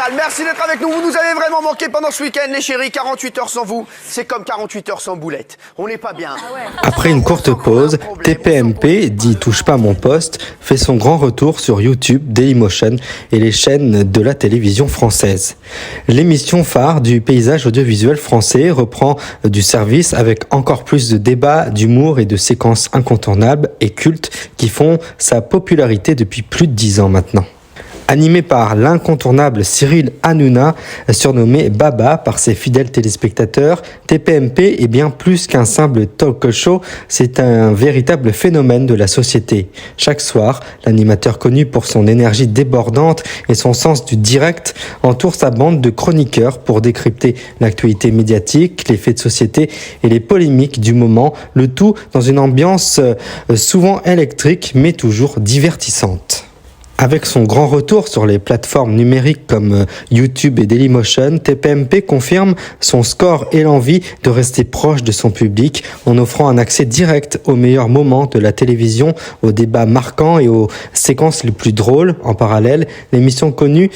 génial. Merci d'être avec nous. Vous nous avez vraiment manqué pendant ce week-end, les chéris. 48 heures sans vous, c'est comme 48 heures sans Boulette. On n'est pas bien. Après une courte pause, TPMP, dit Touche pas à mon poste, fait son grand retour sur YouTube, Dailymotion et les chaînes de la télévision française. L'émission phare du paysage audiovisuel français reprend du service avec encore plus de débats, d'humour et de séquences incontournables et cultes qui font sa popularité depuis plus de 10 ans maintenant. Animé par l'incontournable Cyril Hanouna, surnommé Baba par ses fidèles téléspectateurs, TPMP est bien plus qu'un simple talk show, c'est un véritable phénomène de la société. Chaque soir, l'animateur connu pour son énergie débordante et son sens du direct entoure sa bande de chroniqueurs pour décrypter l'actualité médiatique, les faits de société et les polémiques du moment, le tout dans une ambiance souvent électrique mais toujours divertissante. Avec son grand retour sur les plateformes numériques comme YouTube et Dailymotion, TPMP confirme son score et l'envie de rester proche de son public en offrant un accès direct aux meilleurs moments de la télévision, aux débats marquants et aux séquences les plus drôles. En parallèle, l'émission connue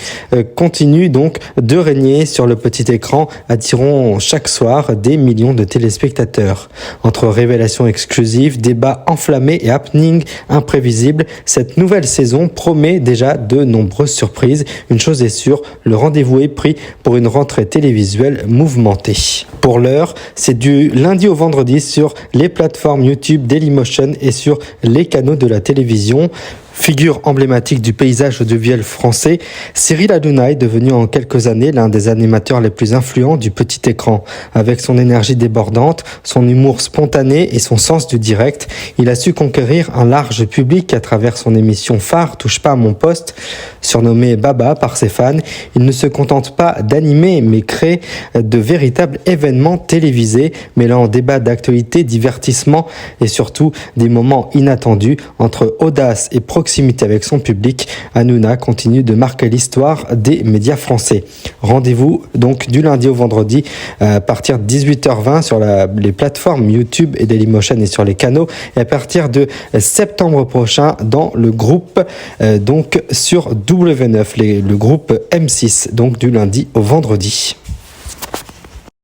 continue donc de régner sur le petit écran, attirant chaque soir des millions de téléspectateurs. Entre révélations exclusives, débats enflammés et happenings imprévisibles, cette nouvelle saison promet déjà de nombreuses surprises. Une chose est sûre, le rendez-vous est pris pour une rentrée télévisuelle mouvementée. Pour l'heure, c'est du lundi au vendredi sur les plateformes YouTube, Dailymotion et sur les canaux de la télévision. Figure emblématique du paysage audiovisuel français, Cyril Hanouna est devenu en quelques années l'un des animateurs les plus influents du petit écran. Avec son énergie débordante, son humour spontané et son sens du direct, il a su conquérir un large public à travers son émission phare Touche pas à mon poste. Surnommé Baba par ses fans, il ne se contente pas d'animer mais crée de véritables événements télévisés, mêlant débats d'actualité, divertissement et surtout des moments inattendus. Entre audace et proximité avec son public, Hanouna continue de marquer l'histoire des médias français. Rendez-vous donc du lundi au vendredi à partir de 18h20 sur les plateformes YouTube et Dailymotion et sur les canaux, et à partir de septembre prochain dans le groupe donc sur W9, le groupe M6, donc du lundi au vendredi.